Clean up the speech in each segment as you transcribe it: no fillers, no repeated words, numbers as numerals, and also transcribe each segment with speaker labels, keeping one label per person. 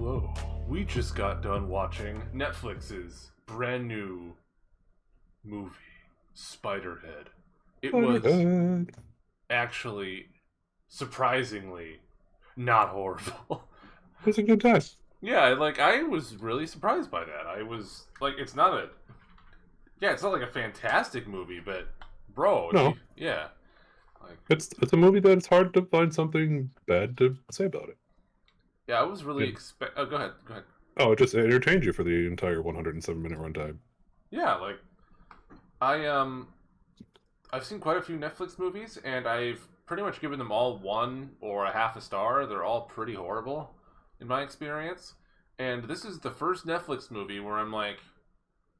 Speaker 1: Hello. We just got done watching Netflix's brand new movie, Spiderhead. It was
Speaker 2: Spiderhead.
Speaker 1: actually surprisingly not horrible.
Speaker 2: It's a good time.
Speaker 1: Yeah, like I was really surprised by that. I was like it's not like a fantastic movie, but bro,
Speaker 2: No,
Speaker 1: yeah. Like
Speaker 2: it's a movie that it's hard to find something bad to say about it.
Speaker 1: yeah, I was really
Speaker 2: And
Speaker 1: expect Oh, go ahead. Go ahead.
Speaker 2: it just entertained you for the entire 107-minute runtime.
Speaker 1: Yeah, like I I've seen quite a few Netflix movies, and I've pretty much given them all one or a half a star. They're all pretty horrible, in my experience. And this is the first Netflix movie where I'm like,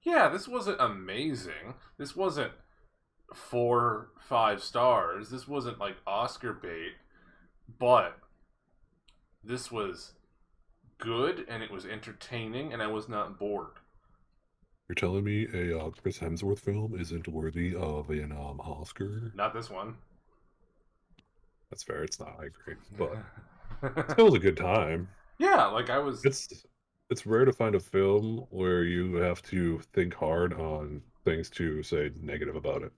Speaker 1: yeah, this wasn't amazing. This wasn't 4, 5 stars. This wasn't like Oscar bait, but this was good and it was entertaining, and I was not bored.
Speaker 2: You're telling me a Chris Hemsworth film isn't worthy of an Oscar?
Speaker 1: Not this one.
Speaker 2: That's fair. It's not. I agree, but still was a good time.
Speaker 1: Yeah, like I was.
Speaker 2: It's rare to find a film where you have to think hard on things to say negative about it.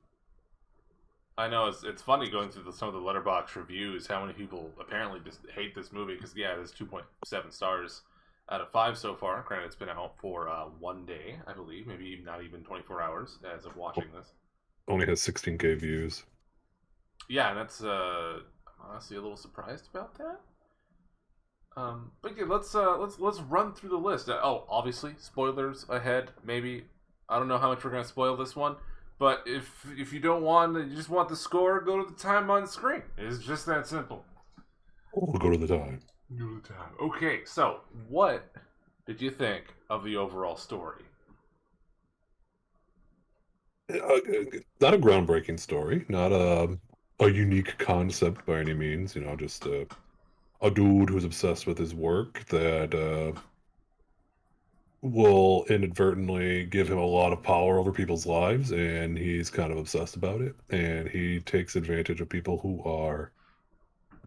Speaker 1: I know it's funny going through some of the letterbox reviews. How many people apparently just hate this movie because yeah, there's 2.7 stars out of 5 so far. Granted, it's been out for 1 day, I believe, maybe not even 24 hours as of watching this.
Speaker 2: Only has 16K views.
Speaker 1: Yeah, and that's I'm honestly a little surprised about that. But yeah, let's run through the list. Obviously, spoilers ahead. Maybe I don't know how much we're gonna spoil this one, but if you don't want, you just want the score, go to the time on the screen. It's just that simple.
Speaker 2: We'll go to the time.
Speaker 1: Go to the time. Okay, so what did you think of the overall story?
Speaker 2: Not a groundbreaking story, not a unique concept by any means. Just a dude who's obsessed with his work that will inadvertently give him a lot of power over people's lives, and he's kind of obsessed about it. And he takes advantage of people who are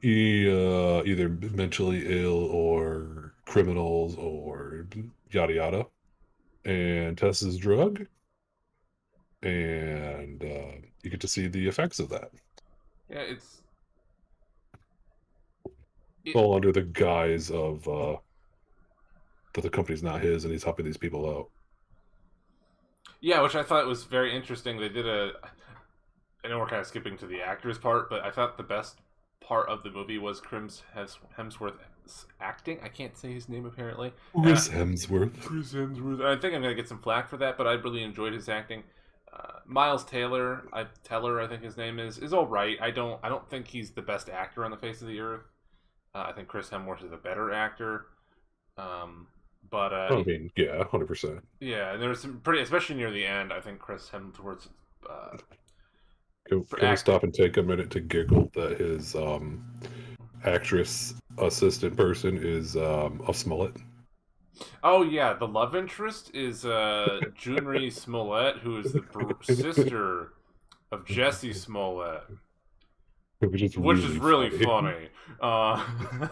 Speaker 2: either mentally ill or criminals or yada yada, and tests his drug, and you get to see the effects of that.
Speaker 1: Yeah, it,
Speaker 2: All under the guise of that the company's not his and he's helping these people out.
Speaker 1: yeah, which I thought was very interesting. They did I know we're kind of skipping to the actors part, but I thought the best part of the movie was Hemsworth's acting. I can't say his name apparently.
Speaker 2: Chris Hemsworth.
Speaker 1: Chris Hemsworth. I think I'm gonna get some flack for that, but I really enjoyed his acting. Miles Taylor, I think his name is all right. I don't think he's the best actor on the face of the earth. I think Chris Hemsworth is a better actor. But
Speaker 2: I mean, yeah, 100%.
Speaker 1: yeah, and there was some pretty, especially near the end. I think Chris Hemsworth's
Speaker 2: Can we stop and take a minute to giggle that his actress assistant person is a Smollett?
Speaker 1: Oh yeah, the love interest is Junri Smollett, who is the sister of Jesse Smollett,
Speaker 2: Which is
Speaker 1: which is really
Speaker 2: funny.
Speaker 1: funny.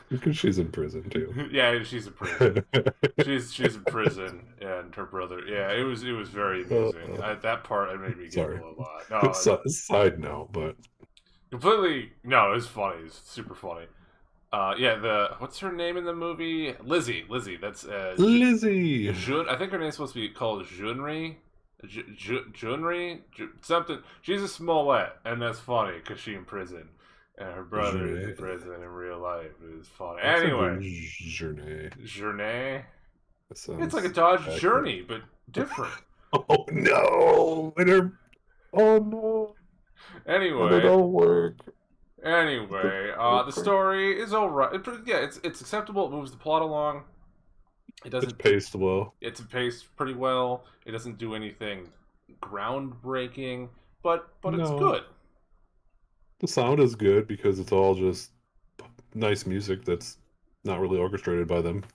Speaker 2: Because she's in prison too.
Speaker 1: Yeah, she's in prison. She's in prison, and her brother. Yeah, it was very amusing. That part it made me giggle a lot. No,
Speaker 2: Side note, but
Speaker 1: completely. No, it was funny. It's super funny. Yeah, what's her name in the movie? Lizzie. That's
Speaker 2: Lizzie.
Speaker 1: I think her name's supposed to be called Junri. Junri? Something. She's a Smollett, and that's funny because she's in prison. And her brother is in prison in real life. It was funny. Anyway. Journey. It's like a Dodge Journey, but different.
Speaker 2: Oh no! Oh no!
Speaker 1: Anyway.
Speaker 2: It don't work.
Speaker 1: Anyway, the story is alright. It's acceptable. It moves the plot along.
Speaker 2: It's paced well.
Speaker 1: It's paced pretty well. It doesn't do anything groundbreaking, but it's good.
Speaker 2: The sound is good because it's all just nice music that's not really orchestrated by them.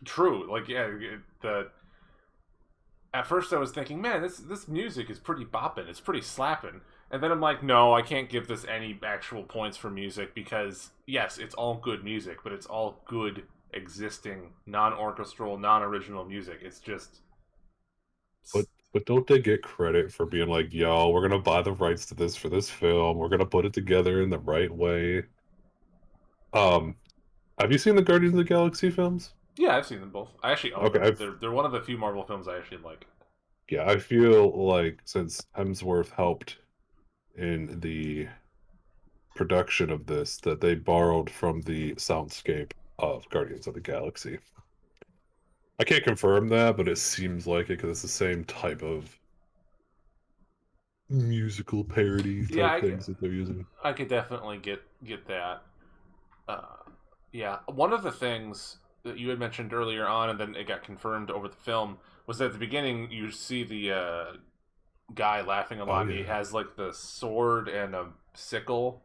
Speaker 1: True. Like yeah, at first I was thinking, man, this music is pretty bopping. It's pretty slapping. And then I'm like, no, I can't give this any actual points for music because yes, it's all good music, but it's all good existing non-orchestral, non-original music. It's just
Speaker 2: But don't they get credit for being like, yo, we're gonna buy the rights to this for this film. We're gonna put it together in the right way. Um, have you seen the Guardians of the Galaxy films?
Speaker 1: yeah, I've seen them both. I actually own
Speaker 2: Okay,
Speaker 1: them. They're one of the few Marvel films I actually like.
Speaker 2: yeah, I feel like since Hemsworth helped in the production of this, that they borrowed from the soundscape of Guardians of the Galaxy. I can't confirm that, but it seems like it because it's the same type of musical parody
Speaker 1: Yeah,
Speaker 2: type things that they're using.
Speaker 1: I could definitely get that. Uh, yeah, one of the things that you had mentioned earlier on, and then it got confirmed over the film, was that at the beginning you see the guy laughing a
Speaker 2: Oh
Speaker 1: lot. He
Speaker 2: yeah.
Speaker 1: has like the sword and a sickle,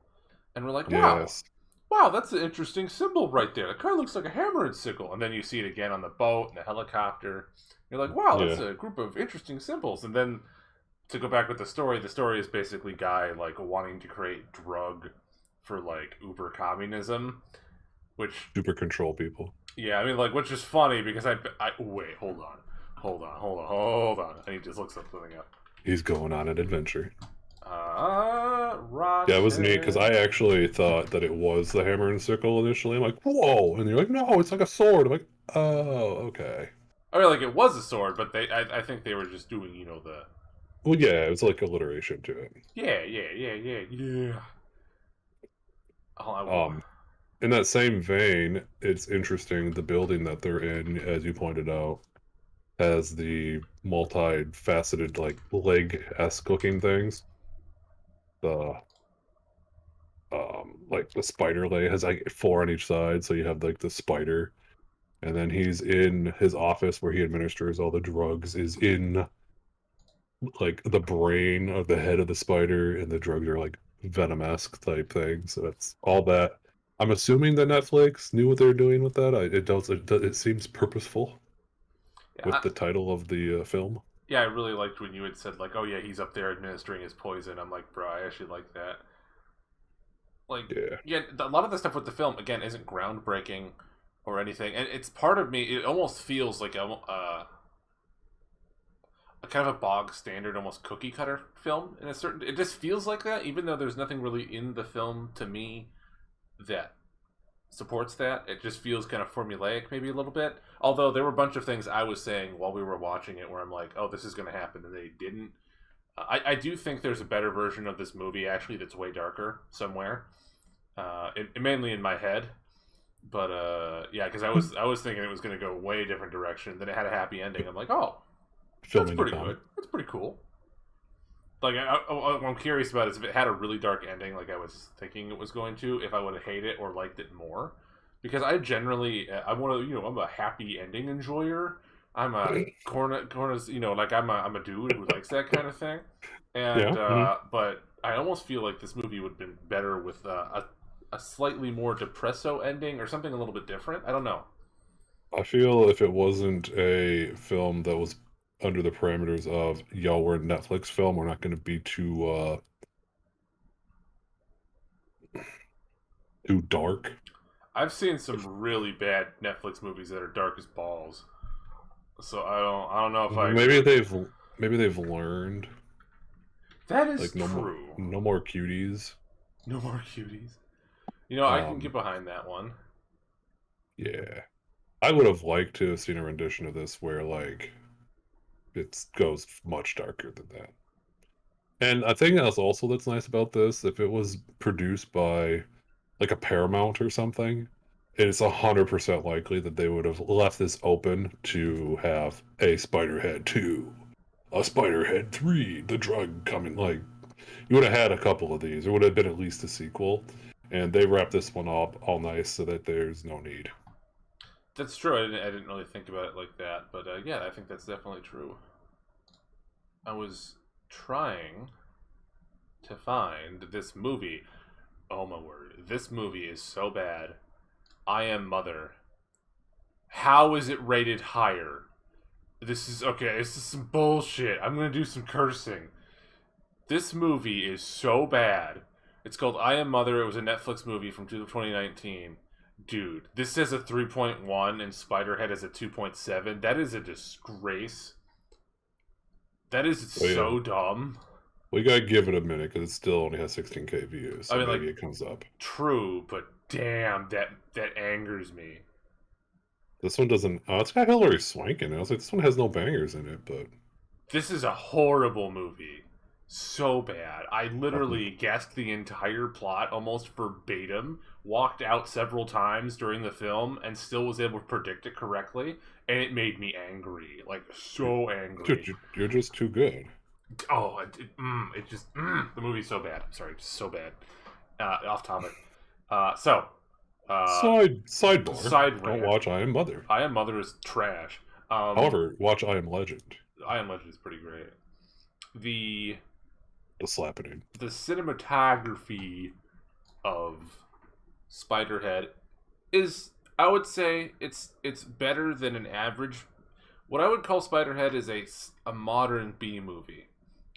Speaker 1: and we're like, wow,
Speaker 2: Yes.
Speaker 1: wow, that's an interesting symbol right there. It kind of looks like a hammer and sickle. And then you see it again on the boat and the helicopter. You're like, wow, that's
Speaker 2: Yeah.
Speaker 1: a group of interesting symbols. And then to go back with the story is basically guy like wanting to create drug for like uber communism, which
Speaker 2: Super control people.
Speaker 1: yeah, I mean like which is funny because I wait, hold on. I need to look something up.
Speaker 2: He's going on an adventure. Yeah, it was neat because I
Speaker 1: Rotten.
Speaker 2: actually thought that it was the hammer and sickle initially. I'm like, whoa, and you're like, no, it's like a sword. I'm like, oh, okay.
Speaker 1: I mean, like it was a sword, but I think they were just doing, you know, the
Speaker 2: Well, yeah, it was like alliteration to it.
Speaker 1: yeah. Oh, I will.
Speaker 2: Um, in that same vein, it's interesting the building that they're in, as you pointed out, has the multi-faceted like leg-esque looking things. The like the spider leg has like four on each side, so you have like the spider, and then he's in his office where he administers all the drugs is in like the brain of the head of the spider, and the drugs are like venom-esque type thing. So that's all that. I'm assuming that Netflix knew what they were doing with that. It seems purposeful
Speaker 1: Yeah,
Speaker 2: with the title of the film.
Speaker 1: yeah, I really liked when you had said like, oh yeah, he's up there administering his poison. I'm like, bro, I actually like that. Like,
Speaker 2: Yeah.
Speaker 1: yeah, a lot of the stuff with the film again isn't groundbreaking or anything, and it's part of me. It almost feels like a kind of a bog standard, almost cookie cutter film in a certain. It just feels like that, even though there's nothing really in the film to me that supports that. It just feels kind of formulaic, maybe a little bit. Although there were a bunch of things I was saying while we were watching it where I'm like, oh, this is going to happen, and they didn't. I do think there's a better version of this movie actually that's way darker somewhere. Mainly in my head, but yeah, because I was thinking it was going to go way different direction. Then it had a happy ending. I'm like, oh, that's
Speaker 2: Filming to
Speaker 1: pretty
Speaker 2: come.
Speaker 1: good. That's pretty cool. Like what I'm curious about is if it had a really dark ending, like I was thinking it was going to, if I would have hated it or liked it more. Because I generally, I want to, you know, I'm a happy ending enjoyer. I'm a corners, you know, like I'm a dude who likes that kind of thing. And
Speaker 2: Yeah. Mhm.
Speaker 1: but I almost feel like this movie would have been better with a slightly more depresso ending or something a little bit different. I don't know.
Speaker 2: I feel if it wasn't a film that was under the parameters of, yo, we're a Netflix film, we're not going to be too dark.
Speaker 1: I've seen some really bad Netflix movies that are dark as balls. So I don't know if I agree
Speaker 2: Maybe
Speaker 1: with you.
Speaker 2: they've learned
Speaker 1: That is
Speaker 2: like
Speaker 1: true.
Speaker 2: no more cuties.
Speaker 1: No more cuties. You know, I can get
Speaker 2: Um,
Speaker 1: behind that one.
Speaker 2: yeah. I would have liked to have seen a rendition of this where like it goes much darker than that. And I think that's also that's nice about this. If it was produced by like a Paramount or something, it's 100% likely that they would have left this open to have a Spiderhead 2, a Spiderhead 3, the drug coming. Like, you would have had a couple of these. There would have been at least a sequel. And they wrapped this one up all nice so that there's no need.
Speaker 1: That's true. I didn't really think about it like that, but yeah, I think that's definitely true. I was trying to find this movie. Oh my word, this movie is so bad. I Am Mother. How is it rated higher? This is okay. This is some bullshit. I'm gonna do some cursing. This movie is so bad. It's called I Am Mother. It was a Netflix movie from 2019. Dude, this says a 3.1 and Spiderhead has a 2.7. That is a disgrace. That is
Speaker 2: But yeah,
Speaker 1: so dumb.
Speaker 2: we gotta give it a minute because it still only has 16K views,
Speaker 1: I
Speaker 2: so
Speaker 1: mean, like,
Speaker 2: maybe it comes up.
Speaker 1: true, but damn, that angers me.
Speaker 2: This one doesn't. Oh, it's got Hillary Swank in it. I was like, this one has no bangers in it, but
Speaker 1: This is a horrible movie. So bad. I
Speaker 2: nothing.
Speaker 1: literally guessed the entire plot almost verbatim, walked out several times during the film, and still was able to predict it correctly, and it made me angry. Like, so
Speaker 2: Dude,
Speaker 1: angry.
Speaker 2: you're just too good.
Speaker 1: Oh, it just, the movie's so bad. I'm sorry, just so bad. Off topic. So, uh,
Speaker 2: Sidebar.
Speaker 1: side
Speaker 2: Don't
Speaker 1: rant.
Speaker 2: watch I Am Mother.
Speaker 1: I Am Mother is trash.
Speaker 2: However, watch I Am Legend.
Speaker 1: I Am Legend is pretty great. The
Speaker 2: The slapping.
Speaker 1: the cinematography of Spiderhead is, I would say, it's better than an average. What I would call Spiderhead is a modern B movie.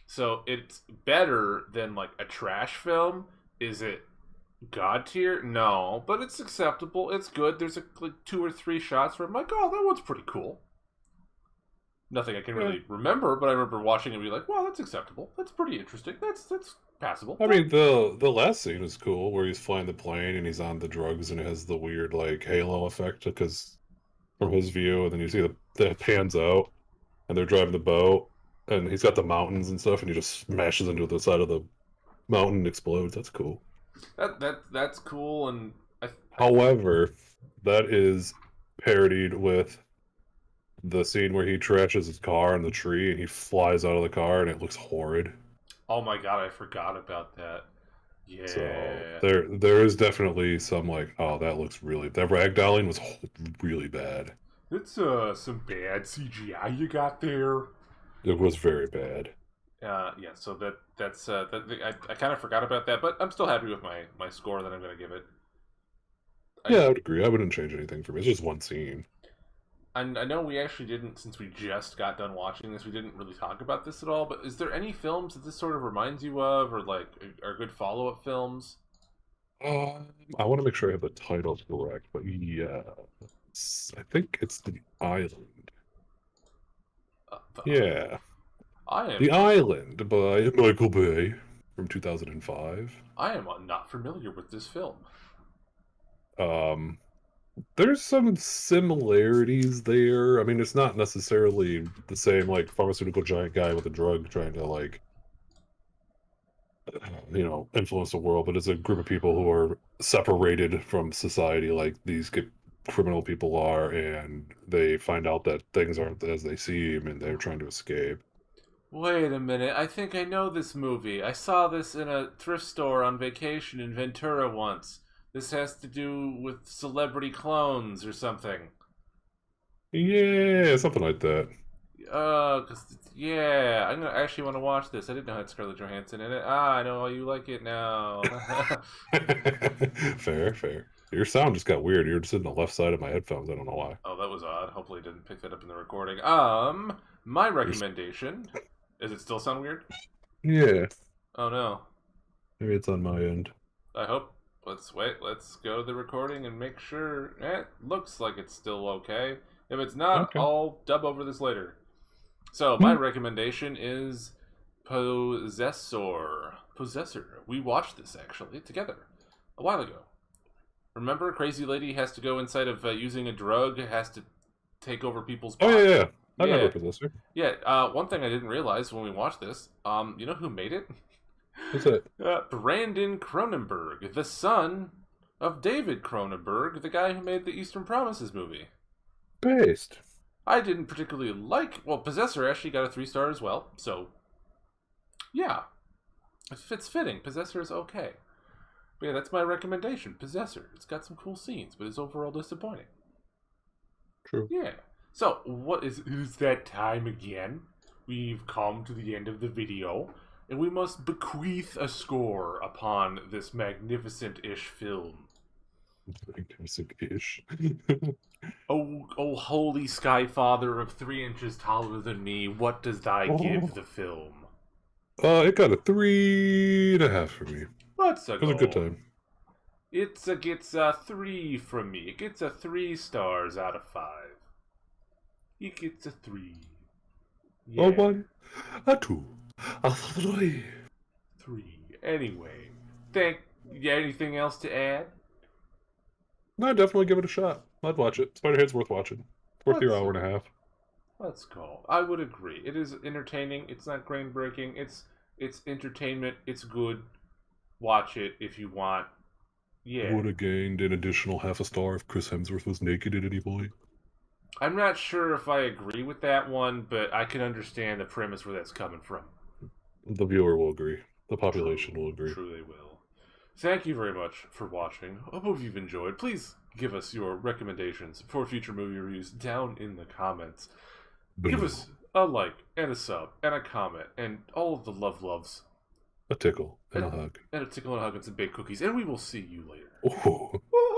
Speaker 1: So it's better than like a trash film. Is it god tier? No, but it's acceptable. It's good. There's like 2 or 3 shots where I'm like, oh, that one's pretty cool. Nothing I can
Speaker 2: Yeah.
Speaker 1: really remember, but I remember watching it and be like, wow, that's acceptable. That's pretty interesting. That's passable.
Speaker 2: I mean, the last scene is cool where he's flying the plane and he's on the drugs and it has the weird like halo effect because from his view, and then you see the pans out and they're driving the boat and he's got the mountains and stuff and he just smashes into the side of the mountain and explodes. That's cool.
Speaker 1: That's cool, and I
Speaker 2: However, that is parodied with the scene where he trashes his car in the tree and he flies out of the car and it looks horrid.
Speaker 1: oh my god, I forgot about that.
Speaker 2: So
Speaker 1: Yeah,
Speaker 2: there is definitely some like, oh, that looks really, that ragdolling was really bad.
Speaker 1: that's some bad CGI you got there.
Speaker 2: It was very bad.
Speaker 1: Yeah, so I kind of forgot about that, but I'm still happy with my score that I'm gonna give it. I
Speaker 2: Yeah, I would agree. I wouldn't change anything for me. It's just one scene.
Speaker 1: I know we actually didn't, since we just got done watching this, we didn't really talk about this at all. But is there any films that this sort of reminds you of, or like are good follow up films?
Speaker 2: I want to make sure I have the title correct, but yeah, I think it's The Island.
Speaker 1: The Island.
Speaker 2: Yeah,
Speaker 1: I
Speaker 2: The
Speaker 1: am
Speaker 2: Island by Michael Bay from 2005.
Speaker 1: I am not familiar with this film.
Speaker 2: Um, there's some similarities there. I mean, it's not necessarily the same like pharmaceutical giant guy with a drug trying to like influence the world, but it's a group of people who are separated from society like these criminal people are, and they find out that things aren't as they seem and they're trying to escape.
Speaker 1: Wait a minute, I think I know this movie. I saw this in a thrift store on vacation in Ventura once. This has to do with celebrity clones or something.
Speaker 2: Yeah, something like that.
Speaker 1: Yeah, I'm gonna actually want to watch this. I didn't know it had Scarlett Johansson in it. Ah, I know why you like it now.
Speaker 2: Fair. Your sound just got weird. You're just in the left side of my headphones. I don't know why.
Speaker 1: Oh, that was odd. Hopefully, it didn't pick that up in the recording. My
Speaker 2: You're
Speaker 1: recommendation. Does it still sound weird?
Speaker 2: yeah,
Speaker 1: Oh no.
Speaker 2: maybe it's on my end.
Speaker 1: I hope. Let's wait. Let's go to the recording and make sure. It looks like it's still okay. If it's not,
Speaker 2: Okay.
Speaker 1: I'll dub over this later. So my recommendation is Possessor. Possessor. We watched this actually together a while ago. Remember, crazy lady has to go inside of using a drug, has to take over people's
Speaker 2: Oh
Speaker 1: bodies.
Speaker 2: yeah. I
Speaker 1: Yeah,
Speaker 2: remember Possessor.
Speaker 1: yeah. One thing I didn't realize when we watched this, you know who made it?
Speaker 2: What's it?
Speaker 1: Brandon Cronenberg, the son of David Cronenberg, the guy who made the Eastern Promises movie.
Speaker 2: Based.
Speaker 1: I didn't particularly like. Well, Possessor actually got a 3 star as well. So, yeah, it's fitting. Possessor is okay. But yeah, that's my recommendation. Possessor. It's got some cool scenes, but it's overall disappointing.
Speaker 2: True.
Speaker 1: Yeah. So, what is that time again? We've come to the end of the video, and we must bequeath a score upon this magnificent-ish film.
Speaker 2: Fantastic-ish.
Speaker 1: Oh, holy sky father of 3 inches taller than me, what does thy give the film?
Speaker 2: It got a 3.5 for me.
Speaker 1: Let's go.
Speaker 2: It was a good time.
Speaker 1: It gets a 3 from me. It gets a 3 stars out of 5. It gets a 3.
Speaker 2: A
Speaker 1: Yeah,
Speaker 2: 1, a 2, a 3.
Speaker 1: 3. Anyway, anything else to add?
Speaker 2: No, definitely give it a shot. I'd watch it. Spiderhead's worth watching. It's worth your
Speaker 1: Let's
Speaker 2: hour and a half.
Speaker 1: let's go. I would agree. It is entertaining. It's not groundbreaking. It's entertainment. It's good. Watch it if you want. Yeah.
Speaker 2: Would have gained an additional half a star if Chris Hemsworth was naked at any point.
Speaker 1: I'm not sure if I agree with that one, but I can understand the premise where that's coming from.
Speaker 2: The viewer will agree. The population
Speaker 1: True,
Speaker 2: will agree.
Speaker 1: true they will. Thank you very much for watching. I hope you've enjoyed. Please give us your recommendations for future movie reviews down in the comments. Give
Speaker 2: Blue.
Speaker 1: us a like and a sub and a comment and all of the loves.
Speaker 2: A tickle and a hug.
Speaker 1: And a tickle and a hug and some baked cookies. And we will see you later.
Speaker 2: Ooh.
Speaker 1: Woo!